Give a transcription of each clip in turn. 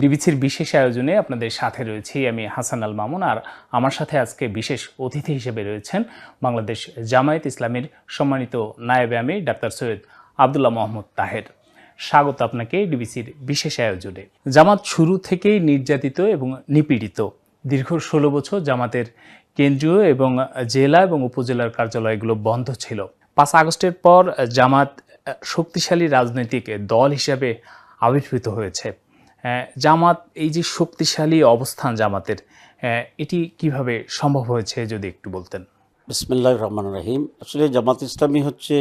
ডিবিসির বিশেষ আয়োজনে আপনাদের সাথে রয়েছি আমি হাসান আল মামুন। আর আমার সাথে আজকে বিশেষ অতিথি হিসেবে রয়েছেন বাংলাদেশ জামায়াত ইসলামীর সম্মানিত নায়েবে আমির ডাক্তার সৈয়দ আব্দুল্লাহ মোহাম্মদ তাহের। স্বাগত আপনাকে ডিবিসির বিশেষ আয়োজনে। জামাত শুরু থেকেই নির্যাতিত এবং নিপীড়িত। দীর্ঘ 16 বছর জামাতের কেন্দ্রীয় এবং জেলা এবং উপজেলার কার্যালয়গুলো বন্ধ ছিল। 5 আগস্টের পর জামাত শক্তিশালী রাজনৈতিক দল হিসেবে আবির্ভূত হয়েছে। জামাত এই যে শক্তিশালী অবস্থান জামাতের, এটি কিভাবে সম্ভব হয়েছে যদি একটু বলতেন। বিসমিল্লাহির রহমানির রহিম। আসলে জামাত ইসলামী হচ্ছে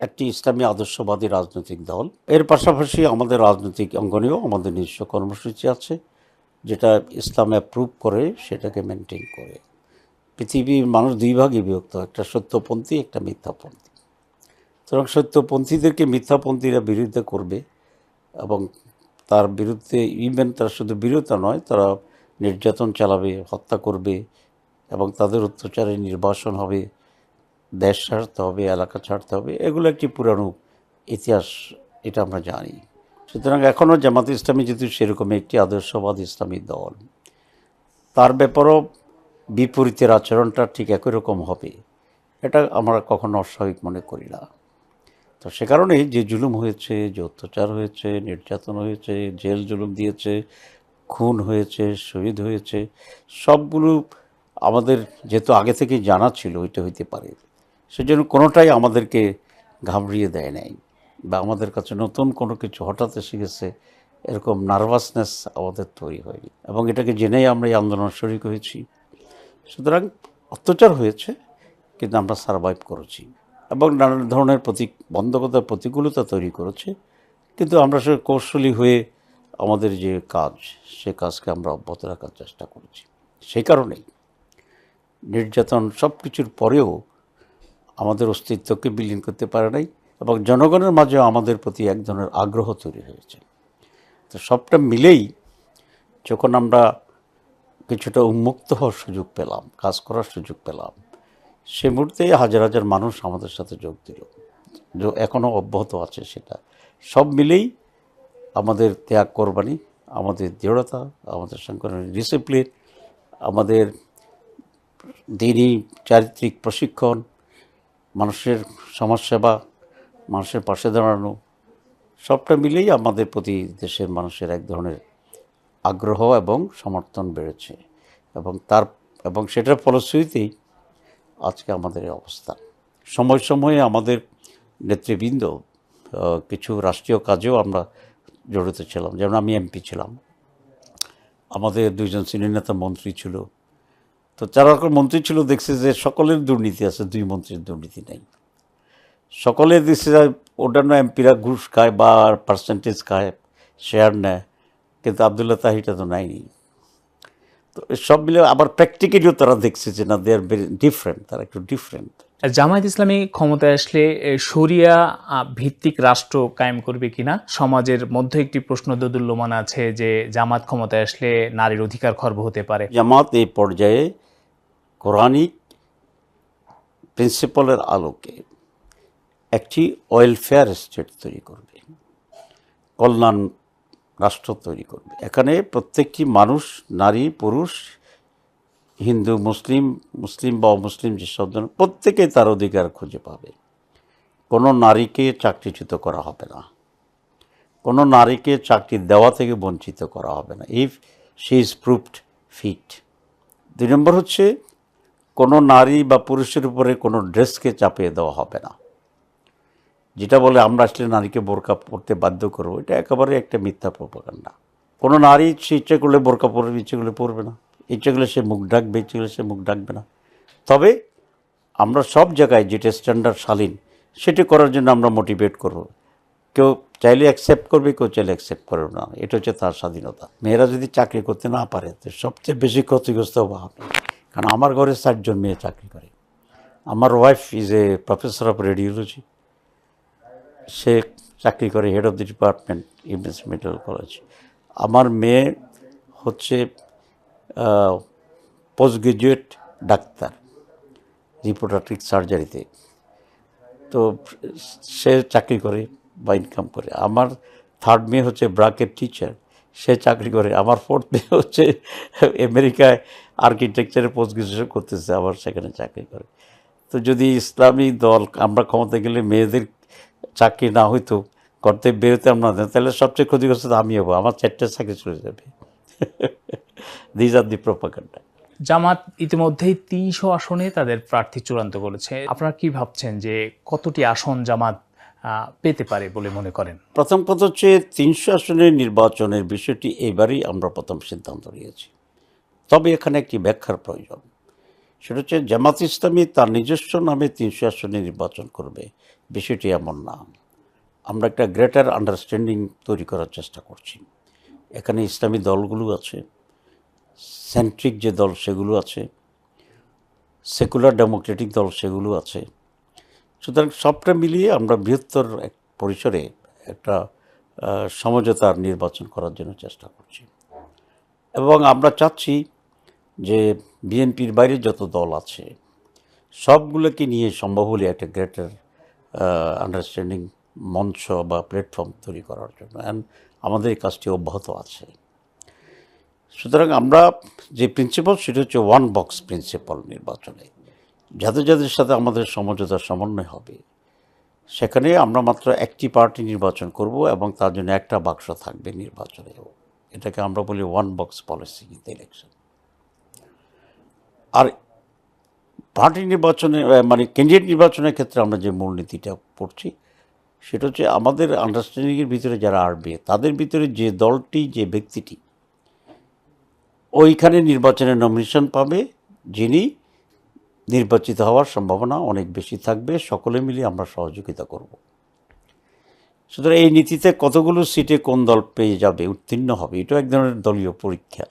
একটি ইসলামী আদর্শবাদী রাজনৈতিক দল। এর পাশাপাশি আমাদের রাজনৈতিক অঙ্গনেও আমাদের নিজস্ব কর্মসূচি আছে, যেটা ইসলাম অ্যাপ্রুভ করে, সেটাকে মেনটেন করে। পৃথিবীর মানুষ দুই ভাগে বিভক্ত, একটা সত্যপন্থী, একটা মিথ্যাপন্থী। সুতরাং সত্যপন্থীদেরকে মিথ্যাপন্থীরা বিরোধিতা করবে এবং তার বিরুদ্ধে ইভেন তারা শুধু বিরোধিতা নয়, তারা নির্যাতন চালাবে, হত্যা করবে এবং তাদের অত্যাচারে নির্বাসন হবে, দেশ ছাড়তে হবে, এলাকা ছাড়তে হবে। এগুলো একটি পুরানো ইতিহাস, এটা আমরা জানি। সুতরাং এখনও জামাত ইসলামী যেহেতু সেরকম একটি আদর্শবাদ ইসলামী দল, তার ব্যাপারেও বিপরীতের আচরণটা ঠিক একই রকম হবে, এটা আমরা কখনো অস্বাভাবিক মনে করি না। তো সে কারণেই যে জুলুম হয়েছে, যে অত্যাচার হয়েছে, নির্যাতন হয়েছে, জেল জুলুম দিয়েছে, খুন হয়েছে, শহীদ হয়েছে, সবগুলো আমাদের যেহেতু আগে থেকেই জানা ছিল এটা হইতে পারে, সেজন্য কোনোটাই আমাদেরকে ঘাবড়িয়ে দেয় নাই বা আমাদের কাছে নতুন কোনো কিছু হঠাৎ এসে গেছে এরকম নার্ভাসনেস আমাদের তৈরি হয়নি, এবং এটাকে জেনেই আমরা এই আন্দোলন শরিক হয়েছি। সুতরাং অত্যাচার হয়েছে, কিন্তু আমরা সারভাইভ করেছি এবং নানা ধরনের বন্ধকতার প্রতিকূলতা তৈরি করেছে, কিন্তু আমরা সে কৌশলী হয়ে আমাদের যে কাজ, সে কাজকে আমরা অব্যাহত রাখার চেষ্টা করেছি। সেই কারণেই নির্যাতন সব কিছুর পরেও আমাদের অস্তিত্বকে বিলীন করতে পারে নাই এবং জনগণের মাঝেও আমাদের প্রতি এক ধরনের আগ্রহ তৈরি হয়েছে। তো সবটা মিলেই যখন আমরা কিছুটা উন্মুক্ত হওয়ার সুযোগ পেলাম, কাজ করার সুযোগ পেলাম, সে মুহূর্তে হাজার হাজার মানুষ আমাদের সাথে যোগ দিল, যে এখনও অব্যাহত আছে। সেটা সব মিলেই আমাদের ত্যাগ কোরবানি, আমাদের দৃঢ়তা, আমাদের সাংগঠনিক ডিসিপ্লিন, আমাদের দিনই চারিত্রিক প্রশিক্ষণ, মানুষের সমাজসেবা, মানুষের পাশে দাঁড়ানো, সবটা মিলেই আমাদের প্রতি দেশের মানুষের এক ধরনের আগ্রহ এবং সমর্থন বেড়েছে এবং সেটার ফলশ্রুতিতেই আজকে আমাদের এই অবস্থা। সময় সময়ে আমাদের নেতৃবৃন্দ কিছু রাষ্ট্রীয় কাজেও আমরা জড়িত ছিলাম, যেমন আমি এমপি ছিলাম, আমাদের 2জন সিনিয়র নেতা মন্ত্রী ছিল। তো যারা মন্ত্রী ছিল দেখছে যে সকলের দুর্নীতি আছে, 2 মন্ত্রীর দুর্নীতি নেই। সকলের দেখছে যে অন্যান্য এমপিরা ঘুষ খায় বা পার্সেন্টেজ খায়, শেয়ার নেয়, কিন্তু আবদুল্লাহ তাহিরটা তো নেয়নি। তো সব মিলে আবার প্র্যাকটিক্যালিও তারা দেখছে যে না, দে আর ভেরি ডিফারেন্ট, তারা একটু ডিফারেন্ট। জামায়াত ইসলামী ক্ষমতায় আসলে শরিয়া ভিত্তিক রাষ্ট্র কায়েম করবে কিনা, সমাজের মধ্যে একটি প্রশ্ন দোদুল্যমান আছে যে জামাত ক্ষমতায় আসলে নারীর অধিকার খর্ব হতে পারে। জামাত এই পর্যায়ে কোরআনিক প্রিন্সিপালের আলোকে একটি ওয়েলফেয়ার স্টেট তৈরি করবে, কল্যাণ রাষ্ট্র তৈরি করবে। এখানে প্রত্যেকটি মানুষ, নারী পুরুষ, হিন্দু মুসলিম বা অমুসলিম যেসব জন, প্রত্যেকে তার অধিকার খুঁজে পাবে। কোনো নারীকে চাকরিচ্যুত করা হবে না, কোনো নারীকে চাকরি দেওয়া থেকে বঞ্চিত করা হবে না if she is proved fit. 2 নম্বর হচ্ছে কোনো নারী বা পুরুষের উপরে কোনো ড্রেসকে চাপিয়ে দেওয়া হবে না। যেটা বলে আমরা আসলে নারীকে বোরকা পরতে বাধ্য করবো, এটা একেবারে একটা মিথ্যা প্রোপাগান্ডা। কোনো নারী সে ইচ্ছে করলে বোরকা পরবে, ইচ্ছে করলে পরবে না, ইচ্ছে করলে সে মুখ ঢাকবে, ইচ্ছে করলে সে মুখ ঢাকবে না। তবে আমরা সব জায়গায় যেটা স্ট্যান্ডার্ড শালীন, সেটা করার জন্য আমরা মোটিভেট করব। কেউ চাইলে অ্যাকসেপ্ট করবে, কেউ চাইলে অ্যাকসেপ্ট করবে না, এটা হচ্ছে তার স্বাধীনতা। মেয়েরা যদি চাকরি করতে না পারে তো সবচেয়ে বেশি ক্ষতিগ্রস্ত হবো আমি, কারণ আমার ঘরে 60 জন মেয়ে চাকরি করে। আমার wife is a professor of radiology, সে চাকরি করে head of the department university medical college. আমার মেয়ে হচ্ছে পোস্ট গ্রাজুয়েট ডাক্তার, রিপ্রোডাক্টিভ সার্জারিতে, তো সে চাকরি করে বা ইনকাম করে। আমার 3rd মেয়ে হচ্ছে ব্রাকের টিচার, সে চাকরি করে। আমার ফোর্থ মেয়ে হচ্ছে আমেরিকায় আর্কিটেকচারে পোস্ট গ্রাজুয়েশন করতেছে, আবার সেখানে চাকরি করে। তো যদি ইসলামী দল আমরা ক্ষমতা গেলে মেয়েদের চাকরি না হইতো, করতে বেরোতাম না, তাহলে সবচেয়ে ক্ষতিগ্রস্ত আমি হবো, আমার 4টা চাকরি চলে যাবে। These are the propaganda. জামাত ইতিমধ্যেই 300 আসনে তাদের প্রার্থী চূড়ান্ত করেছে। আপনারা কি ভাবছেন যে কতটি আসন জামাত পেতে পারে বলে মনে করেন? প্রথম কথা হচ্ছে 300 আসনের নির্বাচনের বিষয়টি এবারই আমরা প্রথম সিদ্ধান্ত নিয়েছি। তবে এখানে একটি ব্যাখ্যার প্রয়োজন। সেটা হচ্ছে জামাত ইসলামী তার নিজস্ব নামে 300 আসনে নির্বাচন করবে, বিষয়টি এমন না। আমরা একটা গ্রেটার আন্ডারস্ট্যান্ডিং তৈরি করার চেষ্টা করছি। এখানে ইসলামী দলগুলো আছে, সেন্ট্রিক যে দল সেগুলো আছে, সেকুলার ডেমোক্রেটিক দল সেগুলো আছে। সুতরাং সবটা মিলিয়ে আমরা বৃহত্তর এক পরিসরে একটা সমঝোতার নির্বাচন করার জন্য চেষ্টা করছি। এবং আমরা চাচ্ছি যে বিএনপির বাইরে যত দল আছে সবগুলোকে নিয়ে সম্ভব হলে একটা গ্রেটার আন্ডারস্ট্যান্ডিং মঞ্চ বা প্ল্যাটফর্ম তৈরি করার জন্য, অ্যান্ড আমাদের এই কাজটি অব্যাহত আছে। সুতরাং আমরা যে প্রিন্সিপাল সেটা হচ্ছে ওয়ান বক্স প্রিন্সিপাল নির্বাচনে, যাদের যাদের সাথে আমাদের সমঝোতার সমন্বয় হবে সেখানে আমরা মাত্র একটি পার্টি নির্বাচন করব এবং তার জন্য একটা বাক্স থাকবে নির্বাচনে। এটাকে আমরা বলি one box policy in the election. আর পার্টি নির্বাচনে মানে ক্যান্ডিডেট নির্বাচনের ক্ষেত্রে আমরা যে মূলনীতিটা পড়ছি সেটা হচ্ছে আমাদের আন্ডারস্ট্যান্ডিংয়ের ভিতরে যারা আসবে তাদের ভিতরে যে দলটি যে ব্যক্তিটি ওইখানে নির্বাচনে নমিনেশন পাবে, যিনি নির্বাচিত হওয়ার সম্ভাবনা অনেক বেশি থাকবে, সকলে মিলে আমরা সহযোগিতা করব। সুতরাং এই নীতিতে কতগুলো সিটে কোন দল পেয়ে যাবে, উত্তীর্ণ হবে, এটাও এক ধরনের দলীয় পরীক্ষা,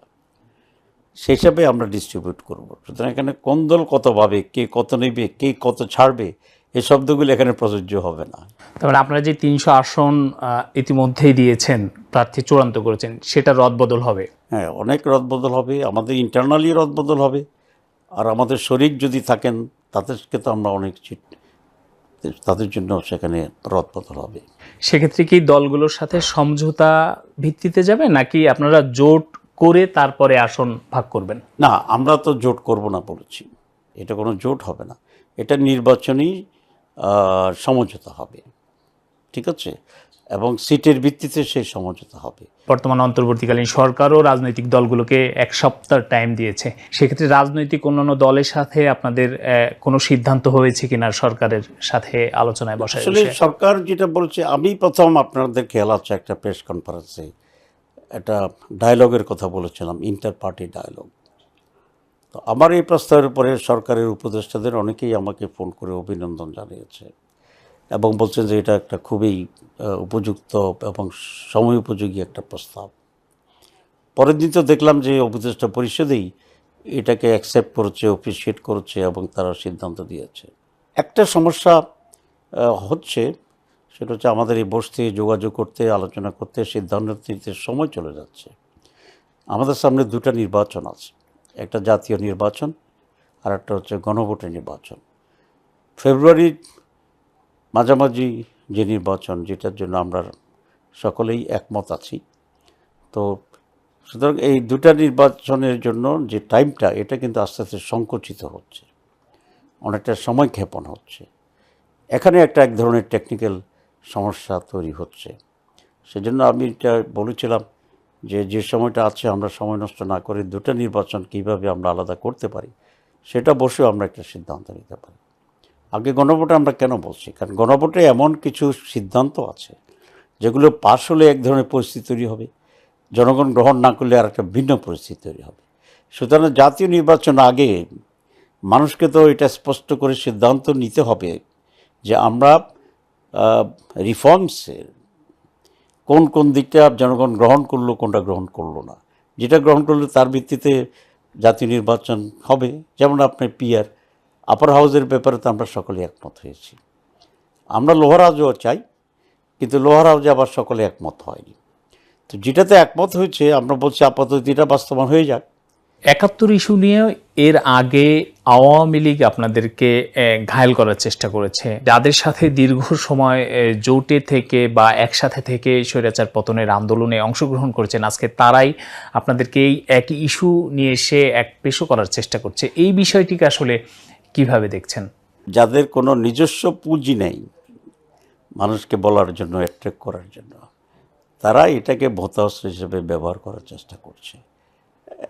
সেই হিসাবে আমরা ডিস্ট্রিবিউট করব। সুতরাং এখানে কোন দল কত পাবে, কে কত নেবে, কে কত ছাড়বে, এই শব্দগুলো এখানে প্রযোজ্য হবে না। তারপরে আপনারা যে 300 আসন ইতিমধ্যেই দিয়েছেন, প্রার্থী চূড়ান্ত করেছেন, সেটা রদবদল হবে? হ্যাঁ, অনেক রদবদল হবে, আমাদের ইন্টারনালি রদবদল হবে, আর আমাদের শরিক যদি থাকেন তাদেরকে তো আমরা অনেক সিট, তাদের জন্য সেখানে রদবদল হবে। সেক্ষেত্রে কি দলগুলোর সাথে সমঝোতা ভিত্তিতে যাবে নাকি আপনারা জোট করে তারপরে আসন ভাগ করবেন? না, আমরা তো জোট করব না বলেছি, এটা কোনো জোট হবে না, এটা নির্বাচনী সমঝোতা হবে, ঠিক আছে, এবং সিটের ভিত্তিতে সেই সমঝোতা হবে। বর্তমান অন্তর্বর্তীকালীন সরকারও রাজনৈতিক দলগুলোকে 1 সপ্তাহ টাইম দিয়েছে। সেক্ষেত্রে রাজনৈতিক অন্যান্য দলের সাথে আপনাদের কোনো সিদ্ধান্ত হয়েছে কিনা সরকারের সাথে আলোচনায় বসার আসলে বিষয়ে? সরকার যেটা বলছে, আমি প্রথম আপনাদের খেয়াল আছে একটা প্রেস কনফারেন্সে একটা ডায়ালগের কথা বলেছিলাম, ইন্টার পার্টি ডায়ালগ। তো আমার এই প্রস্তাবের পরে সরকারের উপদেষ্টাদের অনেকেই আমাকে ফোন করে অভিনন্দন জানিয়েছে এবং বলছেন যে এটা একটা খুবই উপযুক্ত এবং সময় উপযোগী একটা প্রস্তাব। পরের দিন তো দেখলাম যে উপদেষ্টা পরিষদেই এটাকে অ্যাকসেপ্ট করেছে, অ্যাপ্রিসিয়েট করেছে এবং তারা সিদ্ধান্ত দিয়েছে। একটা সমস্যা হচ্ছে, সেটা হচ্ছে আমাদের এই বসতে যোগাযোগ করতে, আলোচনা করতে, সিদ্ধান্ত নিতে সময় চলে যাচ্ছে। আমাদের সামনে দুটো নির্বাচন আছে, একটা জাতীয় নির্বাচন আর একটা হচ্ছে গণভোটের নির্বাচন। ফেব্রুয়ারির মাঝামাঝি যে নির্বাচন, যেটার জন্য আমরা সকলেই একমত আছি। তো সুতরাং এই দুটা নির্বাচনের জন্য যে টাইমটা, এটা কিন্তু আস্তে আস্তে সংকুচিত হচ্ছে, অনেকটা সময় ক্ষেপণ হচ্ছে। এখানে এক ধরনের টেকনিক্যাল সমস্যা তৈরি হচ্ছে। সেজন্য আমি এটা বলেছিলাম যে সময়টা আছে আমরা সময় নষ্ট না করে দুটো নির্বাচন কীভাবে আমরা আলাদা করতে পারি সেটা বসেও আমরা একটা সিদ্ধান্ত নিতে পারি। আগে গণভোটে আমরা কেন বলছি, কারণ গণভোটে এমন কিছু সিদ্ধান্ত আছে যেগুলো পাশ হলে এক ধরনের পরিস্থিতি তৈরি হবে, জনগণ গ্রহণ না করলে আর একটা ভিন্ন পরিস্থিতি তৈরি হবে। সুতরাং জাতীয় নির্বাচন আগে মানুষকে তো এটা স্পষ্ট করে সিদ্ধান্ত নিতে হবে যে আমরা রিফর্মসের কোন কোন দিকটা জনগণ গ্রহণ করলো, কোনটা গ্রহণ করলো না। যেটা গ্রহণ করলো তার ভিত্তিতে জাতীয় নির্বাচন হবে। যেমন আপনার পিআর আপার হাউসের ব্যাপারে তো আমরা সকলে একমত হয়েছি। আমরা লোয়ার হাউসও চাই, কিন্তু লোয়ার হাউসে আবার সকলে একমত হয়নি। তো যেটাতে একমত হয়েছে আমরা বলছি আপাতত এটা বাস্তবায়ন হয়ে যাক, ৭১ ইস্যু নিয়ে এর আগে আওয়ামী লীগ আপনাদেরকে ঘায়েল করার চেষ্টা করেছে, যাদের সাথে দীর্ঘ সময় জোটে থেকে বা একসাথে থেকে স্বৈরাচার পতনের আন্দোলনে অংশগ্রহণ করেছেন, আজকে তারাই আপনাদেরকে এই একই ইস্যু নিয়ে এসে এক পেশো করার চেষ্টা করছে। এই বিষয়টিকে আসলে কিভাবে দেখছেন? যাদের কোনো নিজস্ব পুঁজি নেই মানুষকে বলার জন্য, অ্যাট্রাক্ট করার জন্য, তারা এটাকে ভোতাস্ত্র হিসেবে ব্যবহার করার চেষ্টা করছে।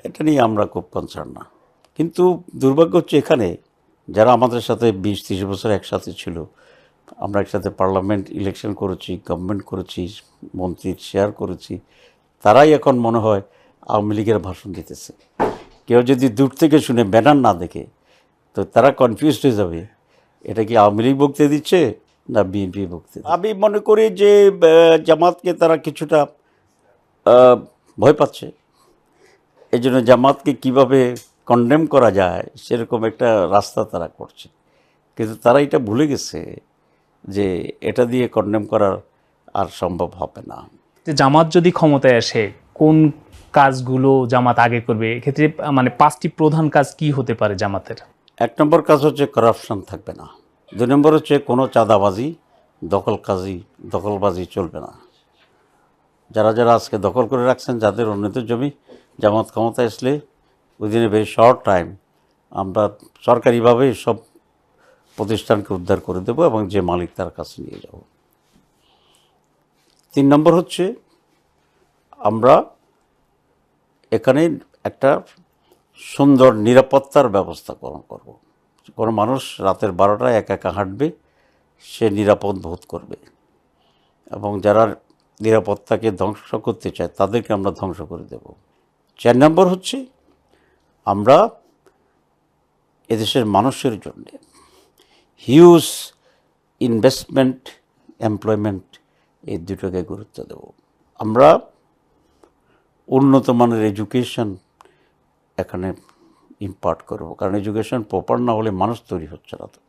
এটা নিয়ে আমরা খুব কনসার্ন না। কিন্তু দুর্ভাগ্য হচ্ছে এখানে যারা আমাদের সাথে 20-30 বছর একসাথে ছিল, আমরা একসাথে পার্লামেন্ট ইলেকশন করেছি, গভর্নমেন্ট করেছি, মন্ত্রীর শেয়ার করেছি, তারাই এখন মনে হয় আওয়ামী লীগের ভাষণ দিতেছে। কেউ যদি দূর থেকে শুনে ব্যানার না দেখে, তো তারা কনফিউজড হয়ে যাবে, এটা কি আওয়ামী লীগ বক্তৃতা দিচ্ছে না বিএনপি বক্তৃতা। আমি মনে করি যে জামাতকে তারা কিছুটা ভয় পাচ্ছে। এই জন্য জামাতকে কীভাবে কন্ডেম করা যায় সেরকম একটা রাস্তা তারা করছে। কিন্তু তারা এটা ভুলে গেছে যে এটা দিয়ে কন্ডেম করার আর সম্ভব হবে না। যে জামাত যদি ক্ষমতায় আসে কোন কাজগুলো জামাত আগে করবে, এক্ষেত্রে মানে 5টি প্রধান কাজ কি হতে পারে জামাতের? 1 নম্বর কাজ হচ্ছে করাপশন থাকবে না। 2 নম্বর হচ্ছে কোনো চাঁদাবাজি, দখলবাজি চলবে না। যারা যারা আজকে দখল করে রাখছেন, যাদের উন্নত জমি, জামাত ক্ষমতায় আসলে within a very short time আমরা সরকারিভাবে সব প্রতিষ্ঠানকে উদ্ধার করে দেব এবং যে মালিক তার কাছে নিয়ে যাব। 3 নম্বর হচ্ছে আমরা এখানে একটা সুন্দর নিরাপত্তার ব্যবস্থা করব। কোনো মানুষ রাতের 12টায় একা একা হাঁটবে, সে নিরাপদ বোধ করবে, এবং যারা নিরাপত্তাকে ধ্বংস করতে চায় তাদেরকে আমরা ধ্বংস করে দেব। 4 নম্বর হচ্ছে আমরা এদেশের মানুষের জন্য হিউজ ইনভেস্টমেন্ট, এমপ্লয়মেন্ট, এই দুটোকে গুরুত্ব দেব। আমরা উন্নত মানের এডুকেশন এখানে ইম্পার্ট করব, কারণ এডুকেশন প্রপার না হলে মানুষ তৈরি হচ্ছে না। তো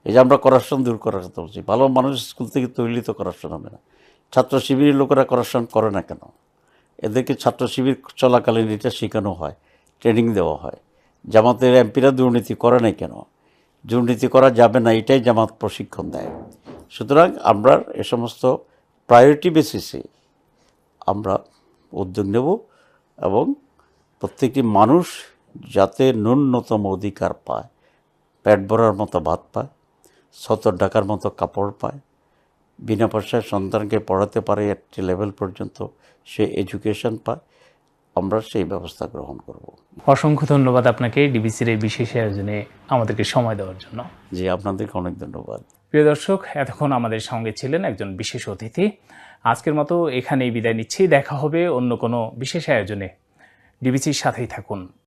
এই যে আমরা করাপশন দূর করার কথা বলছি, ভালো মানুষ স্কুল থেকে তৈরি তো করাপশন হবে না। ছাত্র শিবিরের লোকেরা করাপশন করে না কেন? এদেরকে ছাত্র শিবির চলাকালীন এটা শেখানো হয়, ট্রেনিং দেওয়া হয়। জামাতের এমপিরা দুর্নীতি করে নাই কেন? দুর্নীতি করা যাবে না, এটাই জামাত প্রশিক্ষণ দেয়। সুতরাং আমরা এ সমস্ত প্রায়োরিটি বেসিসে আমরা উদ্যোগ নেব, এবং প্রত্যেকটি মানুষ যাতে ন্যূনতম অধিকার পায়, পেট ভরার মতো ভাত পায়, 70 টাকার মতো কাপড় পায়, বিনা পয়সায় সন্তানকে পড়াতে পারে একটি লেভেল পর্যন্ত, সে এডুকেশন পায়, আমরা সেই ব্যবস্থা গ্রহণ করব। অসংখ্য ধন্যবাদ আপনাকে ডিবিসির এই বিশেষ আয়োজনে আমাদেরকে সময় দেওয়ার জন্য। জি, আপনাদেরকে অনেক ধন্যবাদ। প্রিয় দর্শক, এতক্ষণ আমাদের সঙ্গে ছিলেন একজন বিশেষ অতিথি। আজকের মতো এখানেই বিদায় নিচ্ছি। দেখা হবে অন্য কোনো বিশেষ আয়োজনে। ডিবিসির সাথেই থাকুন।